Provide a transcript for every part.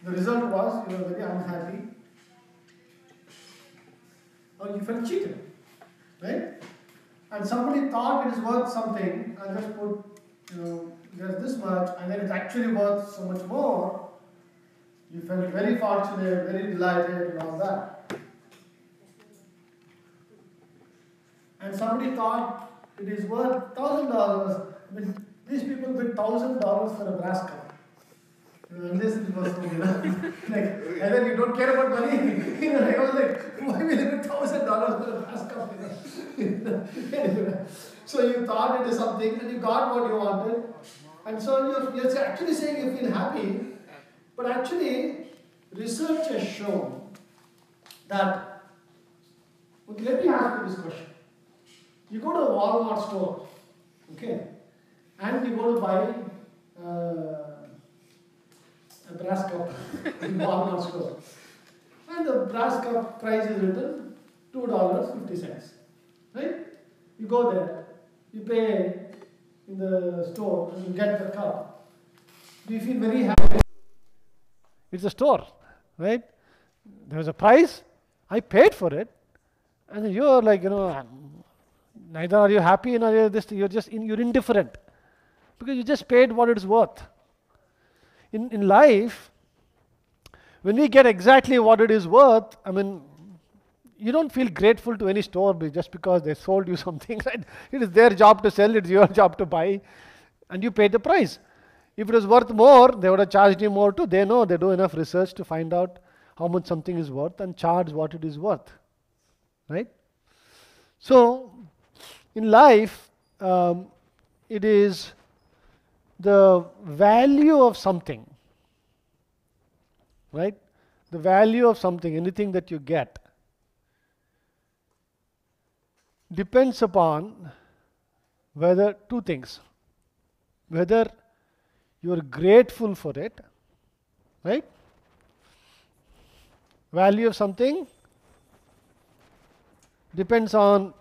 The result was you were very unhappy or you felt cheated, right? And somebody thought it is worth something and just put, there's this much and then it's actually worth so much more. You felt very fortunate, very delighted and all that. And somebody thought it is worth $1,000. I mean, these people bid $1,000 for a brass cup. Unless it was so, like, and then you don't care about money. I was like, why will you pay $1,000 for a brass cup? Anyway, so you thought it is something and you got what you wanted. And so you're actually saying you feel happy. But actually, research has shown that, okay, let me ask you this question. You go to a Walmart store, okay, and you go to buy a brass cup in Walmart store. And the brass cup price is written $2.50. Right? You go there, you pay in the store, and you get the cup. Do you feel very happy? It's a store, right? There's a price, I paid for it, and you're like, neither are you happy nor you're indifferent because you just paid what it's worth. In life, when we get exactly what it is worth, you don't feel grateful to any store just because they sold you something, right? It is their job to sell, it's your job to buy, and you pay the price. If it was worth more, they would have charged you more too. They know, they do enough research to find out how much something is worth and charge what it is worth, right? So, in life, it is the value of something, right? The value of something, anything that you get, depends upon whether two things. Whether you are grateful for it, right? Value of something depends on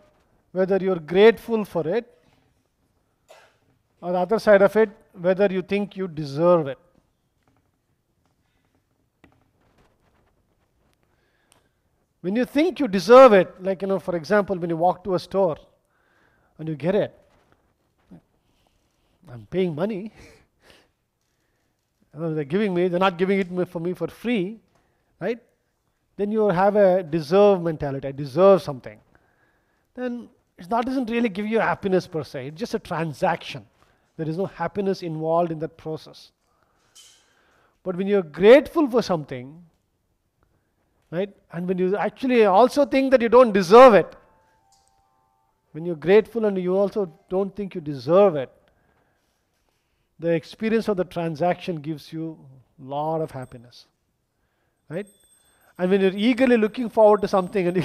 whether you are grateful for it, or the other side of it, whether you think you deserve it. When you think you deserve it, like, for example, when you walk to a store and you get it, I'm paying money. They're not giving it for me for free, right? Then you have a deserve mentality. I deserve something. Then that doesn't really give you happiness per se. It's just a transaction. There is no happiness involved in that process. But when you're grateful for something, right, and when you actually also think that you don't deserve it, when you're grateful and you also don't think you deserve it, the experience of the transaction gives you a lot of happiness, right? And when you're eagerly looking forward to something and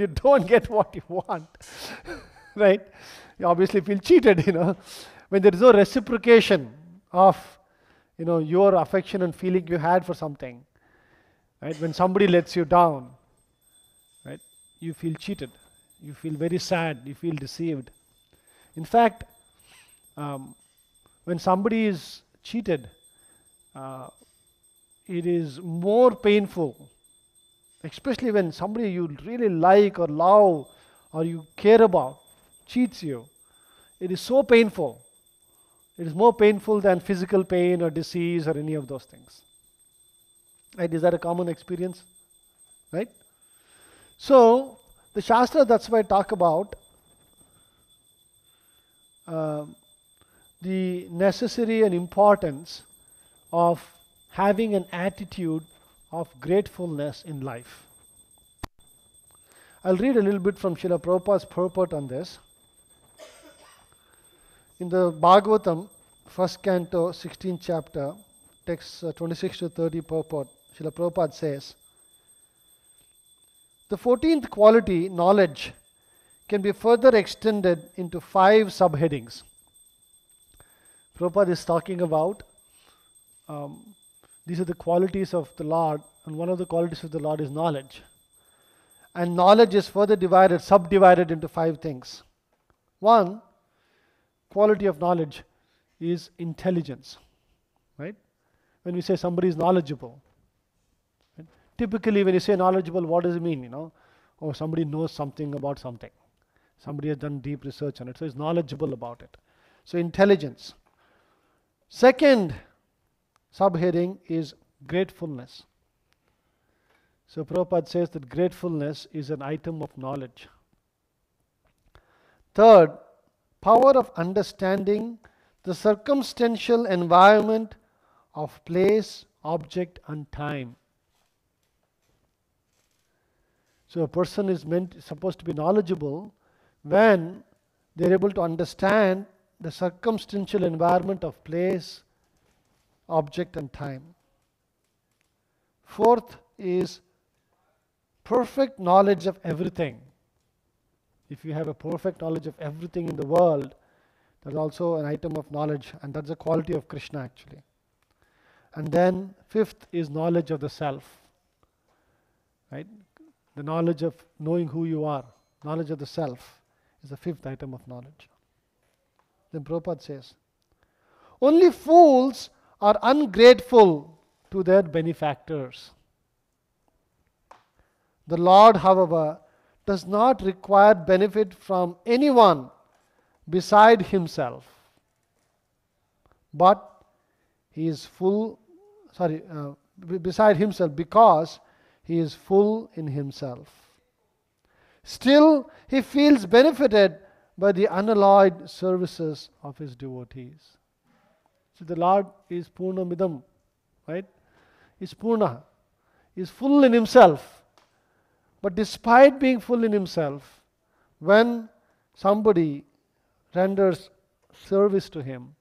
you don't get what you want, right? You obviously feel cheated, When there is no reciprocation of, your affection and feeling you had for something, right? When somebody lets you down, right? You feel cheated. You feel very sad. You feel deceived. In fact, when somebody is cheated, it is more painful, especially when somebody you really like or love or you care about cheats you. It is so painful. It is more painful than physical pain or disease or any of those things. Right? Is that a common experience? Right? So, the Shastra, that's why I talk about the necessity and importance of having an attitude of gratefulness in life. I'll read a little bit from Srila Prabhupada's purport on this. In the Bhagavatam, 1st canto, 16th chapter, text 26 to 30 purport, Srila Prabhupada says, the 14th quality, knowledge, can be further extended into 5 subheadings. Prabhupada is talking about these are the qualities of the Lord, and one of the qualities of the Lord is knowledge. And knowledge is further subdivided into 5 things. One quality of knowledge is intelligence, right? When we say somebody is knowledgeable, Typically, when you say knowledgeable, what does it mean? Oh, somebody knows something about something. Somebody has done deep research on it, so is knowledgeable about it. So intelligence. Second subheading is gratefulness. So Prabhupada says that gratefulness is an item of knowledge. Third, power of understanding the circumstantial environment of place, object, and time. So a person is supposed to be knowledgeable when they are able to understand the circumstantial environment of place, object, and time. Fourth is perfect knowledge of everything. If you have a perfect knowledge of everything in the world, that's also an item of knowledge, and that's a quality of Krishna actually. And then fifth is knowledge of the self. Right? The knowledge of knowing who you are, knowledge of the self, is the fifth item of knowledge. Then Prabhupada says, only fools are ungrateful to their benefactors. The Lord, however, does not require benefit from anyone beside himself, but he is beside himself, because he is full in himself. Still, he feels benefited by the unalloyed services of his devotees. So the Lord is Purna Midam, right? He's Purna. He's full in himself. But despite being full in himself, when somebody renders service to him,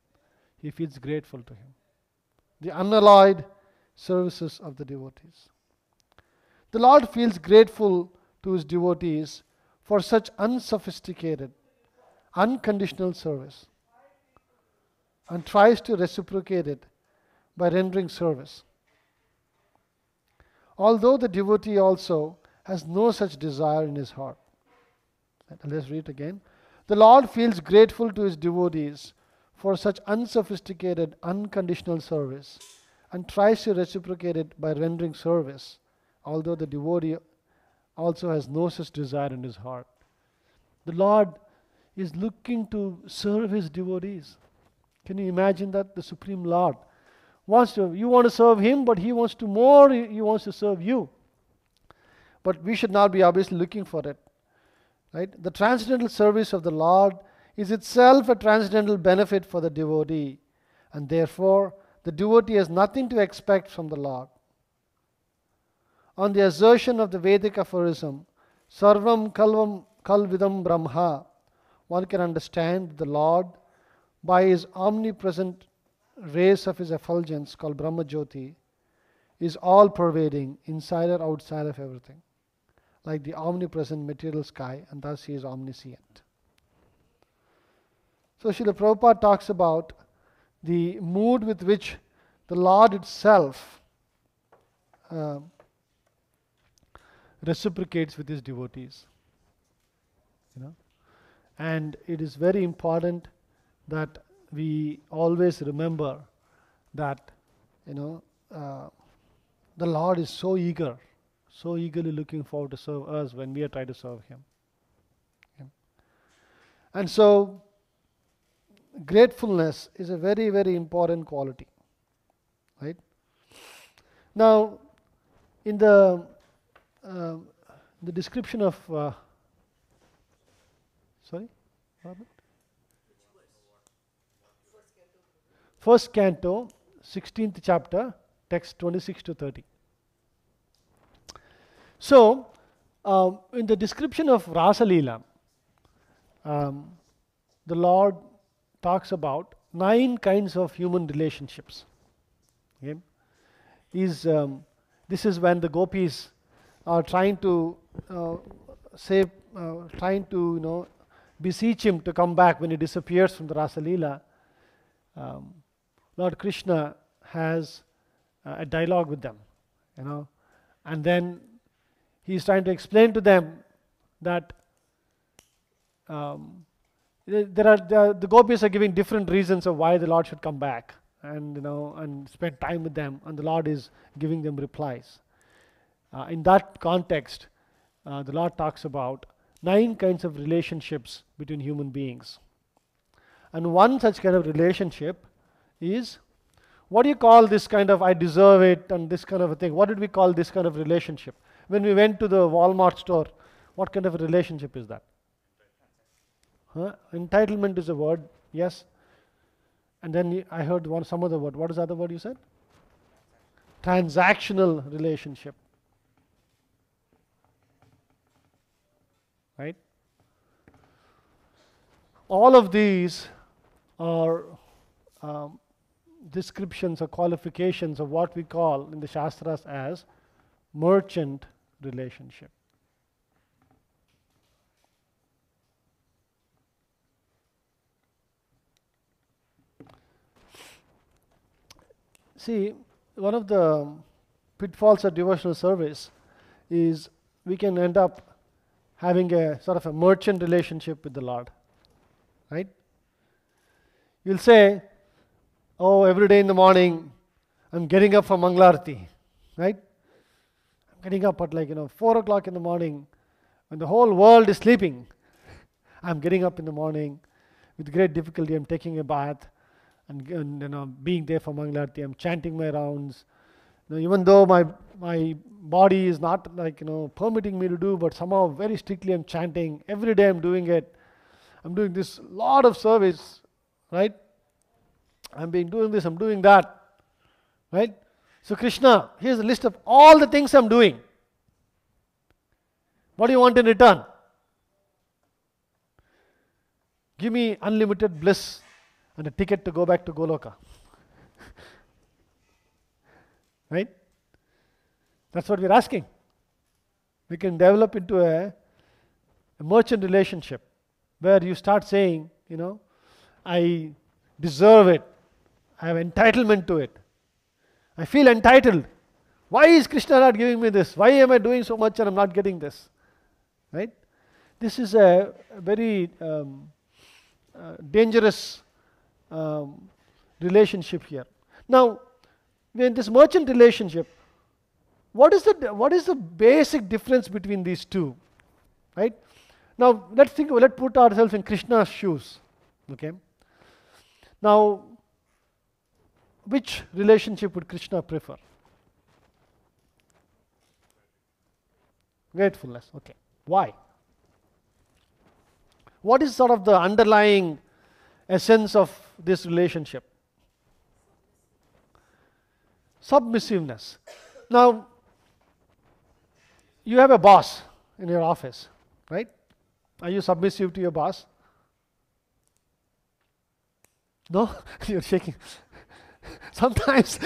he feels grateful to him. The unalloyed services of the devotees. The Lord feels grateful to his devotees for such unsophisticated, unconditional service, and tries to reciprocate it by rendering service. Although the devotee also has no such desire in his heart. Let's read it again. The Lord feels grateful to his devotees for such unsophisticated, unconditional service, and tries to reciprocate it by rendering service, although the devotee also has no such desire in his heart. The Lord is looking to serve his devotees. Can you imagine that? The Supreme Lord you want to serve him, but he wants to more, he wants to serve you. But we should not be obviously looking for it. Right? The transcendental service of the Lord is itself a transcendental benefit for the devotee, and therefore the devotee has nothing to expect from the Lord. On the assertion of the Vedic aphorism, Sarvam Kalvidam Brahma, one can understand that the Lord, by his omnipresent rays of his effulgence called Brahma Jyoti, is all pervading, inside or outside of everything, like the omnipresent material sky, and thus he is omniscient. So Srila Prabhupada talks about the mood with which the Lord itself reciprocates with his devotees. And it is very important that we always remember that the Lord is so eagerly looking forward to serve us when we are trying to serve him. And so gratefulness is a very, very important quality. Right? Now, in the description of First canto, 16th chapter, text 26 to 30. So, in the description of Rasa Leela, the Lord talks about 9 kinds of human relationships. Okay? This is when the gopis are trying to beseech him to come back when he disappears from the Rasa Leela. Lord Krishna has a dialogue with them, and then he is trying to explain to them that the gopis are giving different reasons of why the Lord should come back, and spend time with them, and the Lord is giving them replies. In that context, the Lord talks about 9 kinds of relationships between human beings. And one such kind of relationship is, what do you call this kind of I deserve it and this kind of a thing? What did we call this kind of relationship? When we went to the Walmart store, what kind of a relationship is that? Entitlement is a word, yes. And then I heard some other word. What is the other word you said? Transactional relationship. Right? All of these are descriptions or qualifications of what we call in the Shastras as merchant relationship. See, one of the pitfalls of devotional service is we can end up having a sort of a merchant relationship with the Lord. Right? You'll say, oh, every day in the morning, I'm getting up for Mangalarti. Right? I'm getting up at 4 o'clock in the morning when the whole world is sleeping. I'm getting up in the morning with great difficulty. I'm taking a bath and being there for Mangalarti. I'm chanting my rounds. Even though my body is not permitting me to do, but somehow very strictly I'm chanting. Every day I'm doing it. I'm doing this lot of service, right? I'm doing this, I'm doing that, right? So Krishna, here's a list of all the things I'm doing. What do you want in return? Give me unlimited bliss and a ticket to go back to Goloka. Right? That's what we're asking. We can develop into a merchant relationship where you start saying, I deserve it. I have entitlement to it. I feel entitled. Why is Krishna not giving me this? Why am I doing so much and I'm not getting this? Right? This is a very dangerous relationship here. Now, in this merchant relationship, what is the basic difference between these two? Right? Now, let's put ourselves in Krishna's shoes. Okay? Now, which relationship would Krishna prefer? Gratefulness. Okay. Why? What is sort of the underlying essence of this relationship? Submissiveness. Now, you have a boss in your office, right? Are you submissive to your boss? No? You're shaking. Sometimes.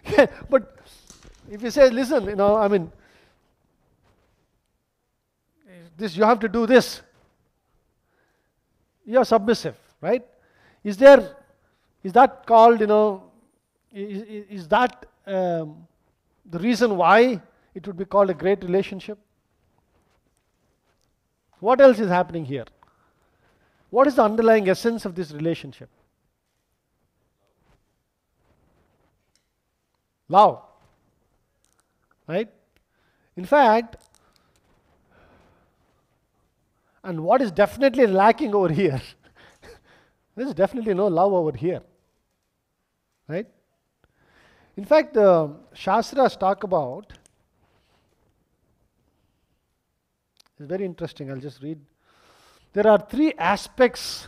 Yeah, but if you say, listen, this you have to do this, you are submissive, right? Is that called, is that the reason why it would be called a great relationship? What else is happening here? What is the underlying essence of this relationship? Love. Right? In fact, and what is definitely lacking over here, there is definitely no love over here. Right? In fact, the Shastras talk about, it's very interesting, I'll just read. There are 3 aspects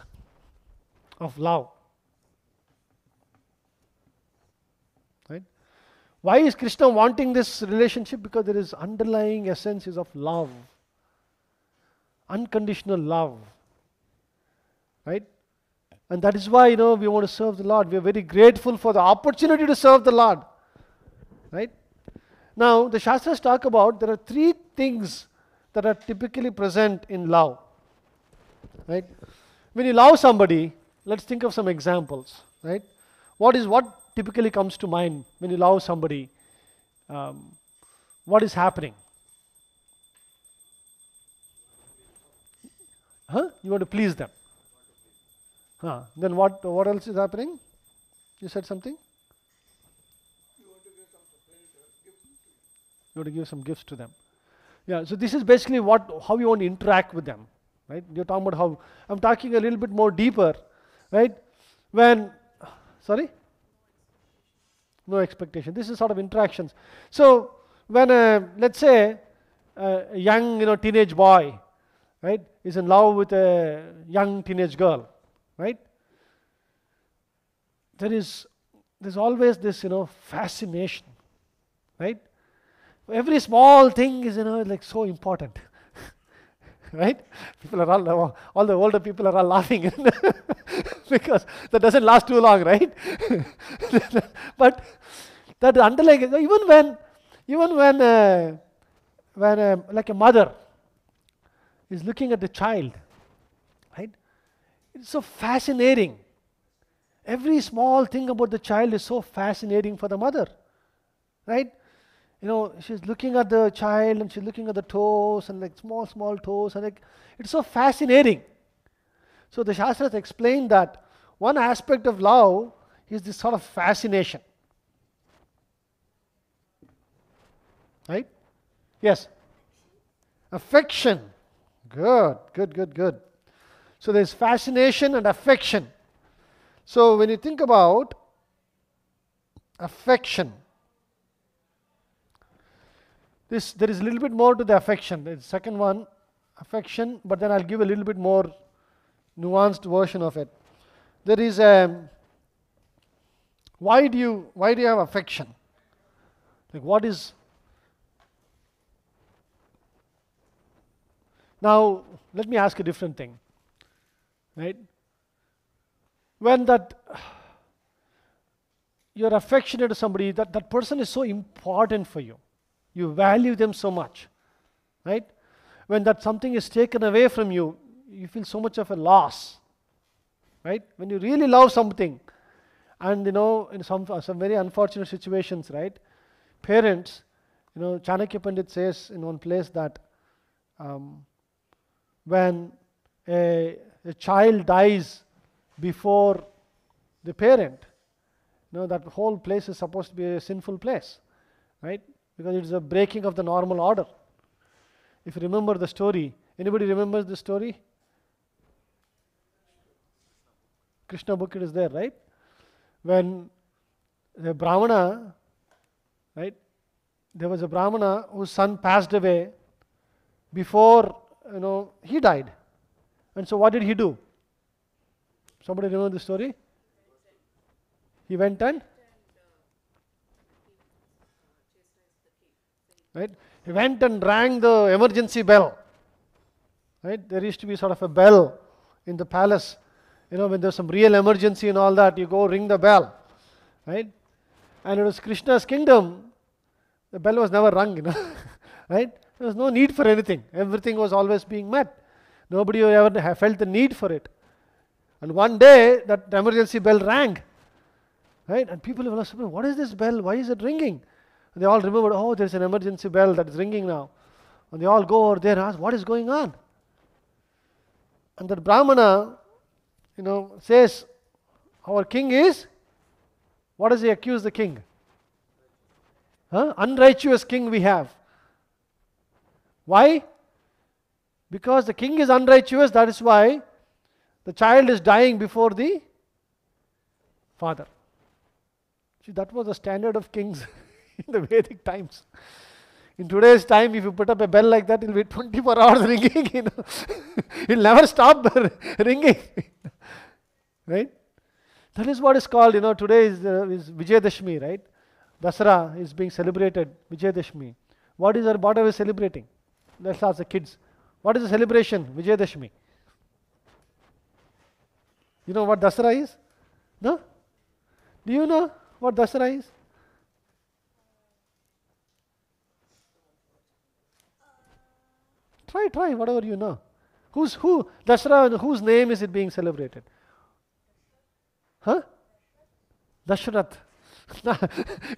of love. Right? Why is Krishna wanting this relationship? Because there is underlying essence is of love. Unconditional love. Right? And that is why, we want to serve the Lord. We are very grateful for the opportunity to serve the Lord. Right? Now, the Shastras talk about there are 3 things that are typically present in love. Right? When you love somebody, let's think of some examples. Right? What typically comes to mind when you love somebody? What is happening? You want to please them. Then what else is happening? You said something? You want to give some You have to give some gifts to them. Yeah, so this is basically how you want to interact with them, right? You're talking about how, I'm talking a little bit more deeper, right? Sorry? No expectation. This is sort of interactions. So when let's say a young teenage boy, right, is in love with a young teenage girl, right? There's always this fascination, right? Every small thing is like so important. Right? People are all the older people are all laughing because that doesn't last too long, right? But that underlying, even when like a mother is looking at the child, right? It's so fascinating. Every small thing about the child is so fascinating for the mother, right? She's looking at the child and she's looking at the toes and like small toes, and like it's so fascinating. So the Shastras explain that one aspect of love is this sort of fascination. Right? Yes. Affection. Good. So there's fascination and affection. So when you think about affection, there is a little bit more to the affection. The second one, affection, but then I'll give a little bit more nuanced version of it. There is why do you have affection? Like what is? Now let me ask a different thing. Right? When you're affectionate to somebody, that person is so important for you. You value them so much, right? When that something is taken away from you, you feel so much of a loss, right? When you really love something, and in some very unfortunate situations, right? Parents, Chanakya Pandit says in one place that when a child dies before the parent, that whole place is supposed to be a sinful place, right? Because it is a breaking of the normal order. If you remember the story, anybody remembers the story? Krishna book, it is there, right? When the Brahmana, right? There was a Brahmana whose son passed away before he died. And so what did he do? Somebody remember the story? He went and right? He went and rang the emergency bell. Right? There used to be sort of a bell in the palace. When there's some real emergency and all that, you go ring the bell. Right? And it was Krishna's kingdom. The bell was never rung, Right? There was no need for anything. Everything was always being met. Nobody ever felt the need for it. And one day, that emergency bell rang. Right? And people were like, what is this bell? Why is it ringing? And they all remembered, oh, there's an emergency bell that is ringing now. And they all go over there and ask, what is going on? And that Brahmana, says, our king is, what does he accuse the king? Unrighteous king we have. Why? Because the king is unrighteous, that is why the child is dying before the father. See, that was the standard of kings in the Vedic times. In today's time, if you put up a bell like that, it will be 24 hours ringing. It will never stop ringing. Right? That is what is called, today is Vijayadashmi, right? Dasara is being celebrated, Vijayadashmi. What are we celebrating? Let's ask the kids. What is the celebration? Vijayadashmi. You know what Dasara is? No? Do you know what Dasara is? Try, whatever you know. Dasara, whose name is it being celebrated? Dashrath.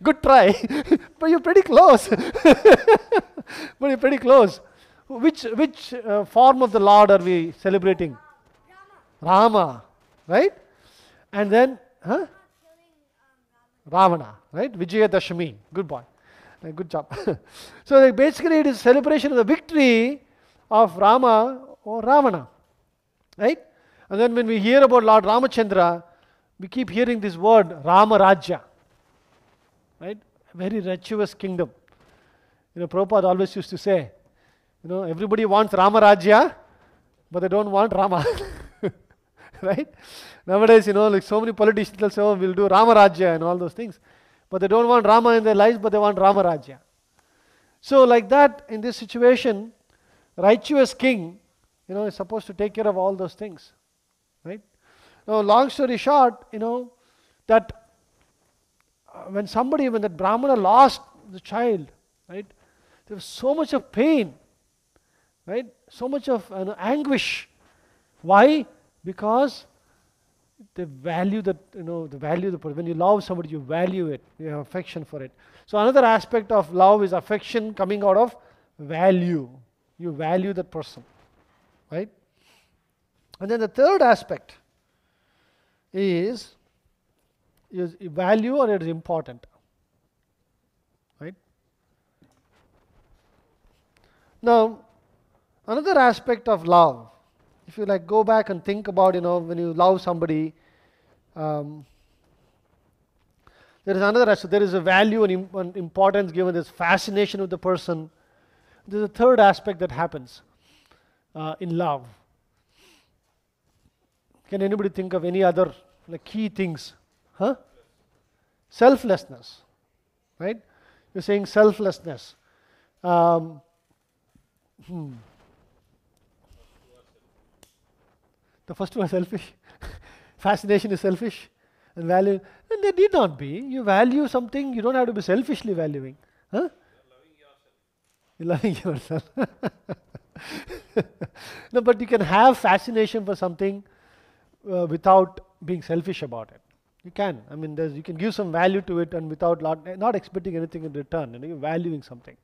Good try. But you're pretty close. Which form of the Lord are we celebrating? Rama. Right? And then, Ravana. Right? Vijayadashmi. Good boy. Good job. So basically it is celebration of the victory of Rama or Ravana. Right? And then when we hear about Lord Ramachandra, we keep hearing this word Rama Rajya. Right? A very virtuous kingdom. Prabhupada always used to say, everybody wants Rama Rajya, but they don't want Rama. Right? Nowadays, like so many politicians will say, oh, we'll do Rama Rajya and all those things. But they don't want Rama in their lives, but they want Rama Rajya. So like that, in this situation, righteous king, is supposed to take care of all those things. Right? Now, long story short, that when that Brahmana lost the child, right, there was so much of pain, right, so much of anguish. Why? Because they value that, when you love somebody, you value it, you have affection for it. So another aspect of love is affection coming out of value. You value that person, right? And then the third aspect is value or it is important, right? Now, another aspect of love, if you go back and think about, when you love somebody, there is another aspect. There is a value and importance given. There's fascination with the person. There's a third aspect that happens in love. Can anybody think of any other key things? Selflessness, right? You're saying selflessness. The first one is selfish. Fascination is selfish. And value, and they need not be. You value something, you don't have to be selfishly valuing. You're loving yourself. No, but you can have fascination for something without being selfish about it. You can. I mean, you can give some value to it and without not expecting anything in return. You're valuing something.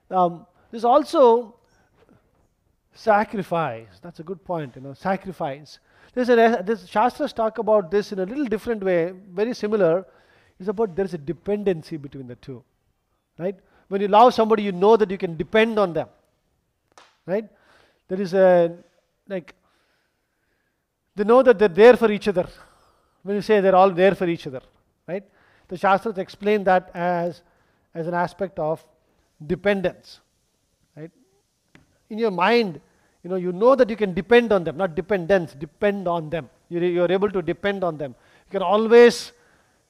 There's also sacrifice. That's a good point. Sacrifice. This Shastras talk about this in a little different way, very similar. It's about there's a dependency between the two, right? When you love somebody, you know that you can depend on them, right? There is they know that they're there for each other. When you say they're all there for each other, right? The Shastras explain that as an aspect of dependence, right? In your mind, you know that you can depend on them, not dependence, depend on them. You're able to depend on them. You can always,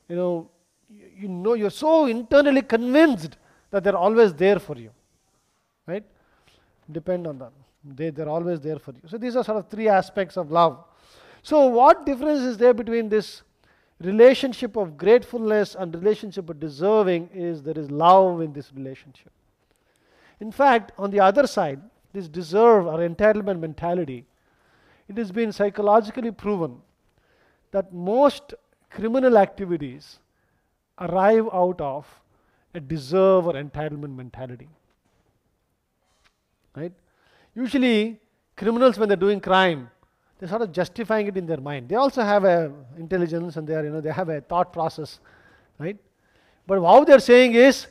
you're so internally convinced that they're always there for you, right? Depend on them. They're always there for you. So these are sort of three aspects of love. So what difference is there between this relationship of gratefulness and relationship of deserving? There is love in this relationship. In fact, on the other side, this deserve or entitlement mentality, it has been psychologically proven that most criminal activities arrive out of a deserve or entitlement mentality. Right? Usually, criminals, when they're doing crime, they're sort of justifying it in their mind. They also have a intelligence and they have a thought process, right? But how they're saying is,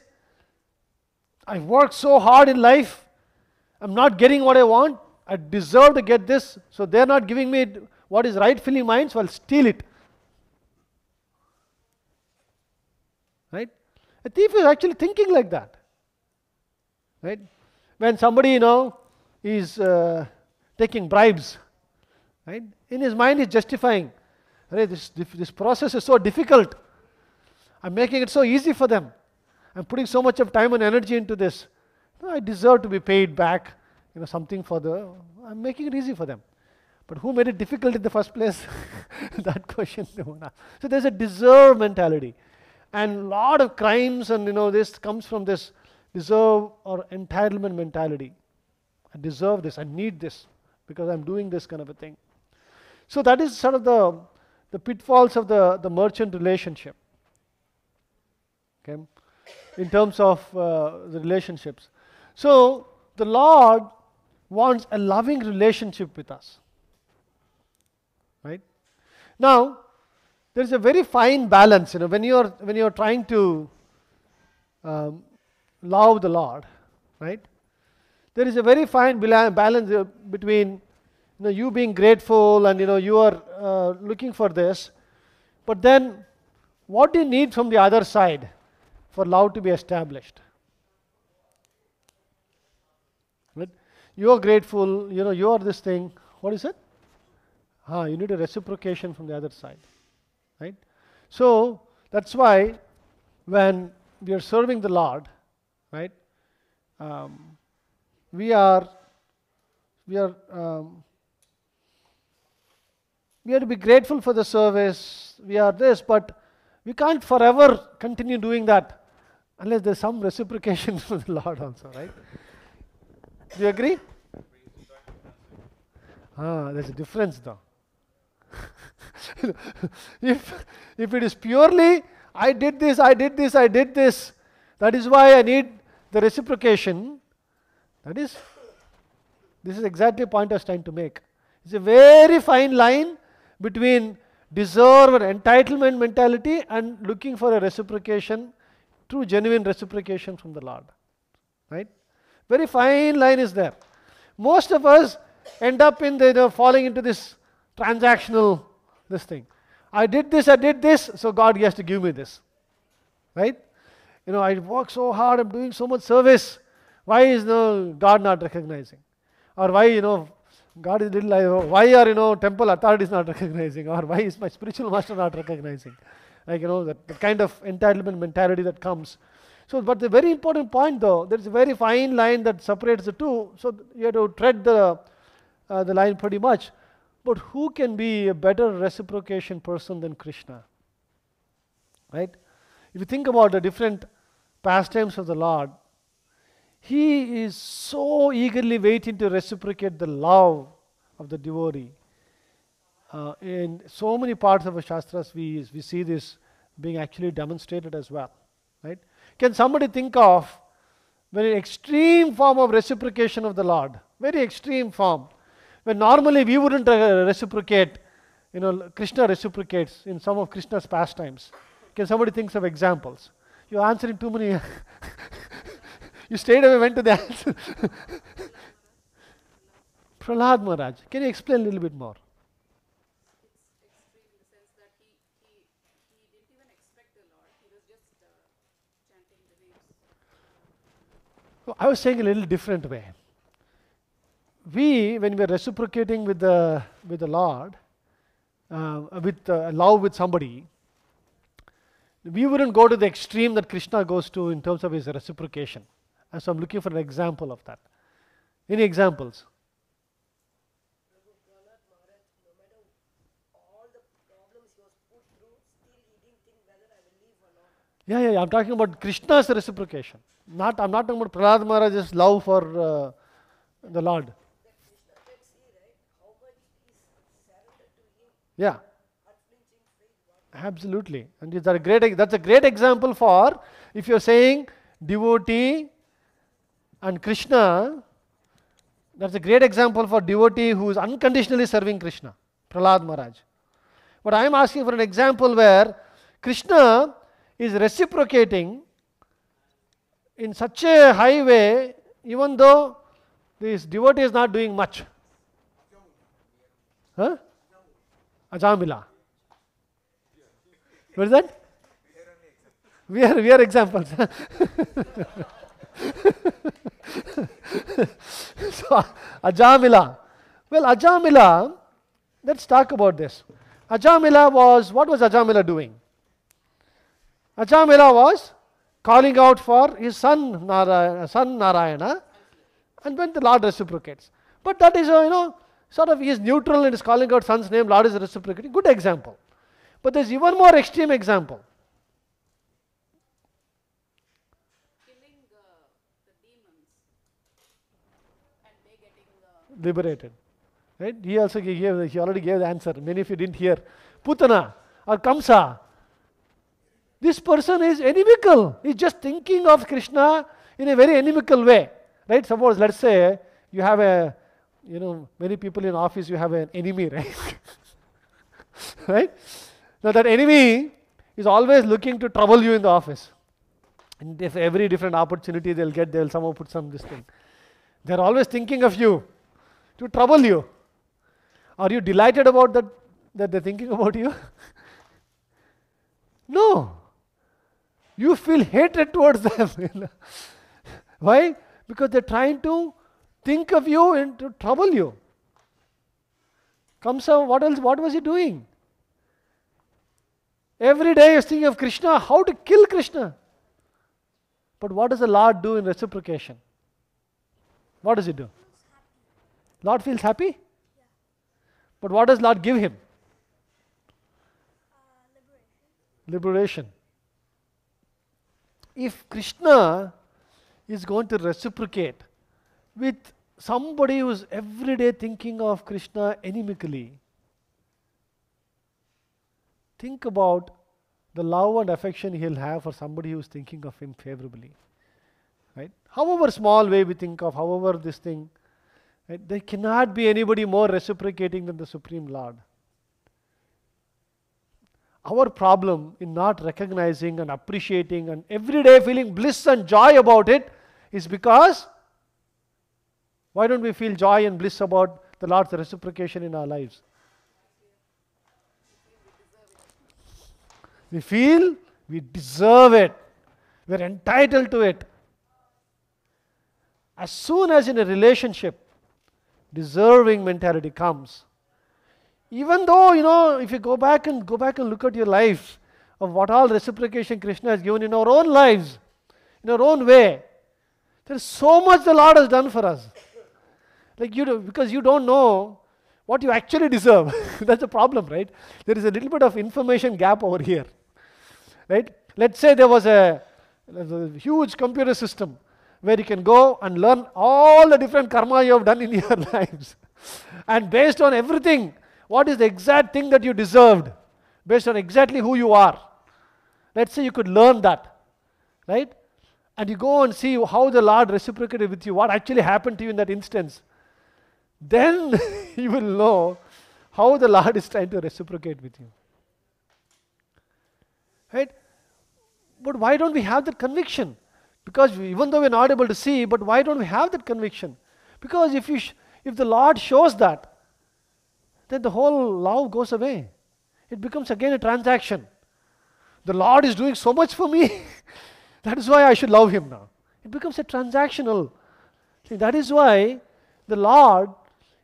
I've worked so hard in life, I'm not getting what I want, I deserve to get this, so they're not giving me what is rightfully mine, so I'll steal it. Right? A thief is actually thinking like that. Right? When somebody, is taking bribes, right? In his mind he's justifying, this process is so difficult. I'm making it so easy for them. I'm putting so much of time and energy into this. I deserve to be paid back, something I'm making it easy for them. But who made it difficult in the first place? That question. So there's a deserve mentality. And a lot of crimes and this comes from this deserve or entitlement mentality. I deserve this, I need this, because I'm doing this kind of a thing. So that is sort of the pitfalls of the merchant relationship. Okay, in terms of the relationships. So the Lord wants a loving relationship with us. Right? Now, there is a very fine balance. When you're trying to love the Lord, right? There is a very fine balance between you being grateful and you are looking for this, but then what do you need from the other side for love to be established? Right? You are grateful, you are this thing. What is it? You need a reciprocation from the other side, right? So that's why when we are serving the Lord, right? We are to be grateful for the service. We are this, but we can't forever continue doing that unless there's some reciprocation from the Lord also, right? Do you agree? There's a difference though. if it is purely I did this, that is why I need the reciprocation. This is exactly the point I was trying to make. It's a very fine line between deserve or entitlement mentality and looking for a reciprocation, true genuine reciprocation from the Lord. Right? Very fine line is there. Most of us end up in falling into this transactional thing. I did this, so God has to give me this. Right? I work so hard, I'm doing so much service. Why is God not recognizing? Or why, God is little, why are, temple authorities not recognizing? Or why is my spiritual master not recognizing? Like, the kind of entitlement mentality that comes. So, but the very important point though, there is a very fine line that separates the two. So, you have to tread the line pretty much. But who can be a better reciprocation person than Krishna? Right? If you think about the different pastimes of the Lord, He is so eagerly waiting to reciprocate the love of the devotee. In so many parts of the Shastras, we see this being actually demonstrated as well. Right? Can somebody think of very extreme form of reciprocation of the Lord? Very extreme form. When normally we wouldn't reciprocate, Krishna reciprocates in some of Krishna's pastimes. Can somebody think of examples? You're answering too many. You stayed away, went to the answer. Prahlad Maharaj, can you explain a little bit more? Extreme in the sense that he didn't even expect the Lord. He was just chanting the names. I was saying a little different way. When we are reciprocating with the Lord, with love with somebody, we wouldn't go to the extreme that Krishna goes to in terms of his reciprocation. And so I'm looking for an example of that. Any examples? Prahlad Maharaj, no matter all the problems he was put through, still he didn't think whether I will leave or not. Yeah. I'm talking about Krishna's reciprocation. I'm not talking about Prahlad Maharaj's love for the Lord. That Krishna can see, right, how much he surrendered to him, Yeah, unflinching faith. absolutely. And that's a great example for, if you're saying devotee and Krishna, that's a great example for devotee who is unconditionally serving Krishna, Prahlad Maharaj. But I am asking for an example where Krishna is reciprocating in such a high way, even though this devotee is not doing much. Ajamila. What is that? We are examples. So, Ajamila. Well, Ajamila, let's talk about this. What was Ajamila doing? Ajamila was calling out for his son Narayana, and when the Lord reciprocates. But that is, sort of he is neutral and is calling out son's name, Lord is reciprocating. Good example. But there's even more extreme example. Killing the demons and they getting Liberated. Right? He already gave the answer. Many of you didn't hear. Putana or Kamsa. This person is inimical. He's just thinking of Krishna in a very inimical way. Right? Suppose, let's say, you have many people in office, you have an enemy, right? Right? Now that enemy is always looking to trouble you in the office. And if every different opportunity they'll get, they'll somehow put some this thing. They're always thinking of you to trouble you. Are you delighted about that they're thinking about you? No. You feel hatred towards them. Why? Because they're trying to think of you and to trouble you. Kamsa, what else? What was he doing? Every day he's thinking of Krishna, how to kill Krishna. But what does the Lord do in reciprocation? What does he do? Lord feels happy? But what does Lord give him? Liberation. If Krishna is going to reciprocate with somebody who's every day thinking of Krishna inimically, think about the love and affection he'll have for somebody who's thinking of him favorably. Right? However small way we think of, however this thing, right? There cannot be anybody more reciprocating than the Supreme Lord. Our problem in not recognizing and appreciating and every day feeling bliss and joy about it is because why don't we feel joy and bliss about the Lord's reciprocation in our lives? We feel we deserve it. We're entitled to it. As soon as in a relationship, deserving mentality comes, even though, if you go back and look at your life of what all reciprocation Krishna has given in our own lives, in our own way, there is so much the Lord has done for us. Like because you don't know what you actually deserve. That's the problem, right? There is a little bit of information gap over here. Right? Let's say there was a huge computer system where you can go and learn all the different karma you have done in your lives. And based on everything, what is the exact thing that you deserved? Based on exactly who you are. Let's say you could learn that. Right? And you go and see how the Lord reciprocated with you, what actually happened to you in that instance. Then you will know how the Lord is trying to reciprocate with you. Right? But why don't we have that conviction? Because even though we're not able to see, but why don't we have that conviction? Because if the Lord shows that, then the whole love goes away. It becomes again a transaction. The Lord is doing so much for me. That is why I should love Him now. It becomes a transactional. See, that is why the Lord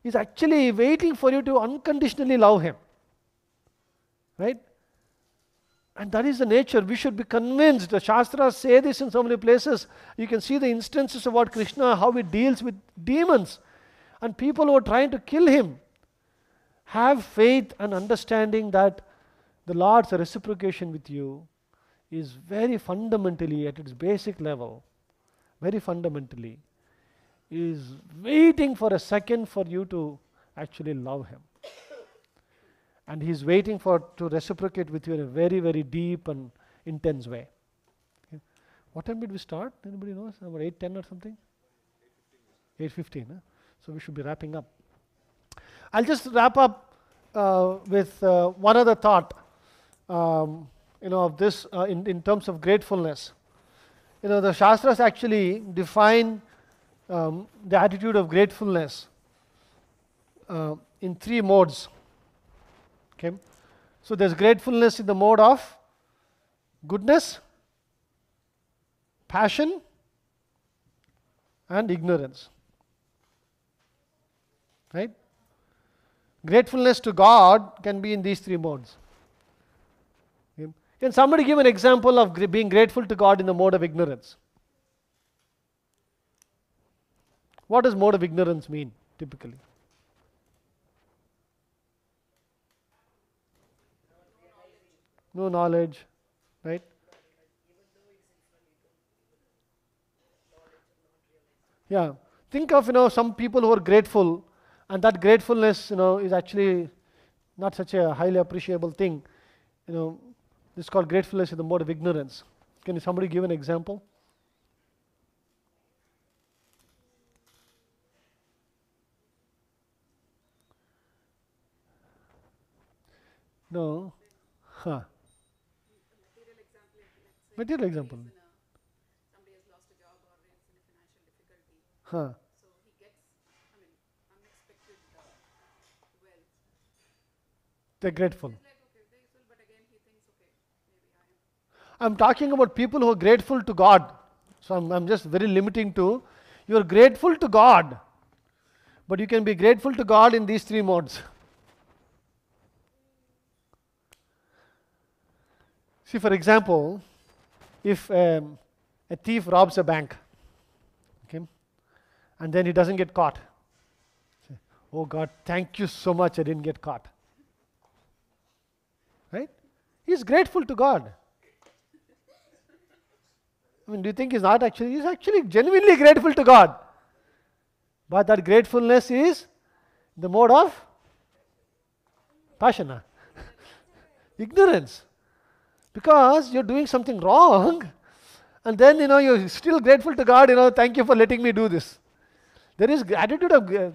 is actually waiting for you to unconditionally love Him. Right? And that is the nature. We should be convinced. The Shastras say this in so many places. You can see the instances about Krishna, how he deals with demons and people who are trying to kill him. Have faith and understanding that the Lord's reciprocation with you is very fundamentally, at its basic level, very fundamentally, is waiting for a second for you to actually love Him. And He's waiting to reciprocate with you in a very, very deep and intense way. Okay. What time did we start? Anybody knows? About 8:10 or something? 8:15. So we should be wrapping up. I'll just wrap up with one other thought. Of this in terms of gratefulness. The Shastras actually define the attitude of gratefulness in 3 modes. Okay, so there's gratefulness in the mode of goodness, passion, and ignorance. Right? Gratefulness to God can be in these 3 modes. Okay. Can somebody give an example of being grateful to God in the mode of ignorance? What does mode of ignorance mean typically? No knowledge, right? Yeah. Think of some people who are grateful, and that gratefulness is actually not such a highly appreciable thing. This is called gratefulness in the mode of ignorance. Can somebody give an example? No. Huh. Material example, let's say Material example. he's in Huh. So he gets, unexpected wealth. They're grateful. He's like, okay, grateful, but again he thinks, okay, maybe I am. I'm talking about people who are grateful to God. So I'm just very limiting to, you're grateful to God, but you can be grateful to God in these three modes. See, for example, if a thief robs a bank, okay, and then he doesn't get caught. Say, oh God, thank you so much I didn't get caught. Right? He's grateful to God. I mean, do you think he's not actually? He's actually genuinely grateful to God. But that gratefulness is the mode of passion. Ignorance. Because you're doing something wrong, and then you're still grateful to God, thank you for letting me do this. There is gratitude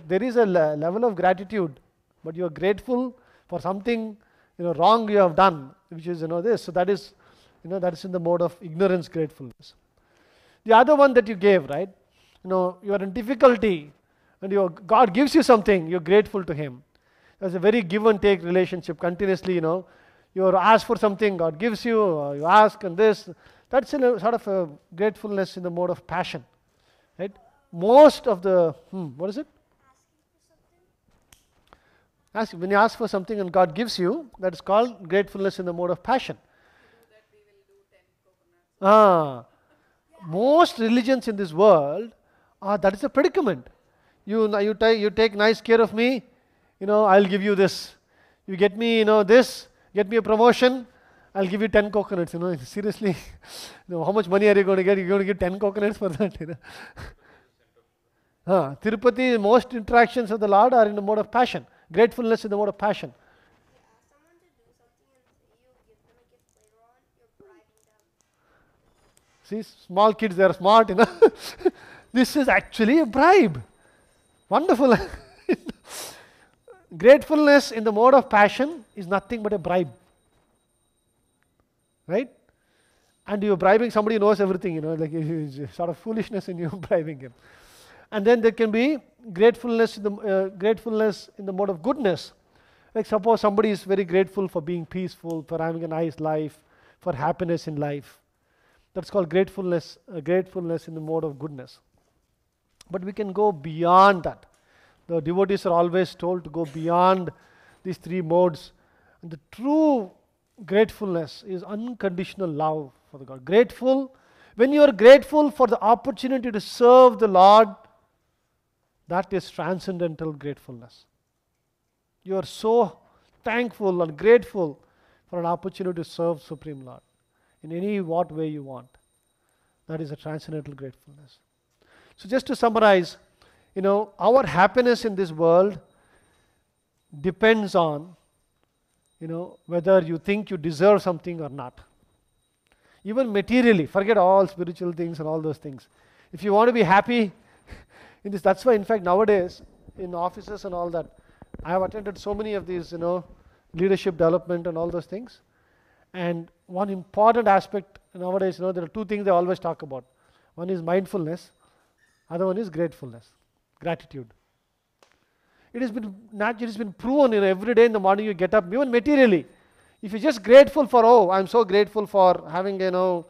there is a level of gratitude, but you're grateful for something wrong you have done, which is this. So that is that is in the mode of ignorance gratefulness. The other one that you gave, right? You are in difficulty, and God gives you something, you're grateful to Him. There's a very give and take relationship continuously. You ask for something, God gives you, or you ask and this. That's a sort of a gratefulness in the mode of passion, right? Most of the what is it? When you ask for something and God gives you, that is called gratefulness in the mode of passion. That we will do 10 coconuts. Most religions in this world, that is a predicament. You take nice care of me, I'll give you this. You get me, this, get me a promotion, I'll give you 10 coconuts. Seriously, how much money are you going to get? You're going to get 10 coconuts for that. Tirupati, most interactions of the Lord are in the mode of passion. Gratefulness in the mode of passion. You ask someone to do something and you give them a gift later on, you're bribing them. See, small kids, they are smart, This is actually a bribe. Wonderful. Gratefulness in the mode of passion is nothing but a bribe. Right? And you're bribing somebody who knows everything, like it's sort of foolishness in you bribing him. And then there can be gratefulness in the mode of goodness. Like suppose somebody is very grateful for being peaceful, for having a nice life, for happiness in life. That's called gratefulness in the mode of goodness. But we can go beyond that. The devotees are always told to go beyond these three modes. And the true gratefulness is unconditional love for the God. Grateful, when you are grateful for the opportunity to serve the Lord, that is transcendental gratefulness. You are so thankful and grateful for an opportunity to serve Supreme Lord in any what way you want. That is a transcendental gratefulness. So just to summarize, our happiness in this world depends on, whether you think you deserve something or not. Even materially, forget all spiritual things and all those things. If you want to be happy in this, that's why in fact nowadays in offices and all that, I have attended so many of these, leadership development and all those things. And one important aspect nowadays, there are two things they always talk about. One is mindfulness, other one is gratitude. It has been proven, every day in the morning you get up, even materially. If you're just grateful for, I'm so grateful for having, a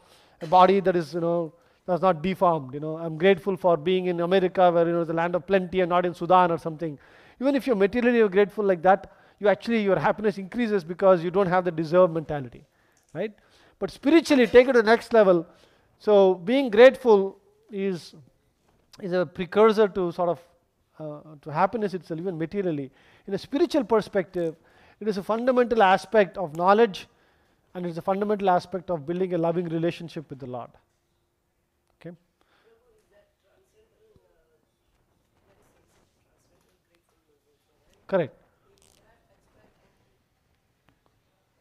body that is, that's not deformed. I'm grateful for being in America where, the land of plenty and not in Sudan or something. Even if you're materially grateful like that, your happiness increases because you don't have the deserve mentality, right? But spiritually, take it to the next level. So being grateful is a precursor to sort of to happiness itself, even materially. In a spiritual perspective, it is a fundamental aspect of knowledge, and it's a fundamental aspect of building a loving relationship with the Lord. Okay? Correct.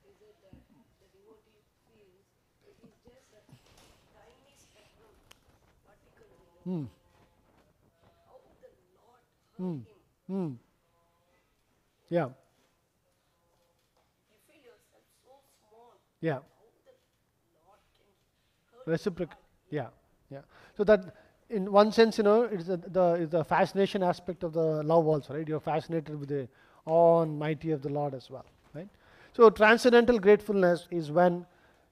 Is it that the devotee feels it is just a tiny spectrum, particle, how the Lord hurt him. Yeah. You feel yourself so small. Yeah. How the Lord can hurt Reciprocal. Yeah. So that in one sense, it's the fascination aspect of the love also, right? You're fascinated with the awe and mighty of the Lord as well, right? So transcendental gratefulness is when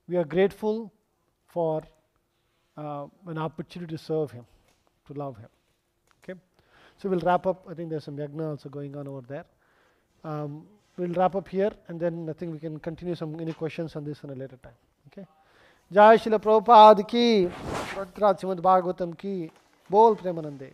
we are grateful for an opportunity to serve Him, to love Him. Okay, so we'll wrap up. I think there's some yagna also going on over there. We'll wrap up here, and then I think we can continue any questions on this in a later time. Okay. Jai Srila Prabhupada ki, Bhagavad Bhagavatam ki, Bol Premanande.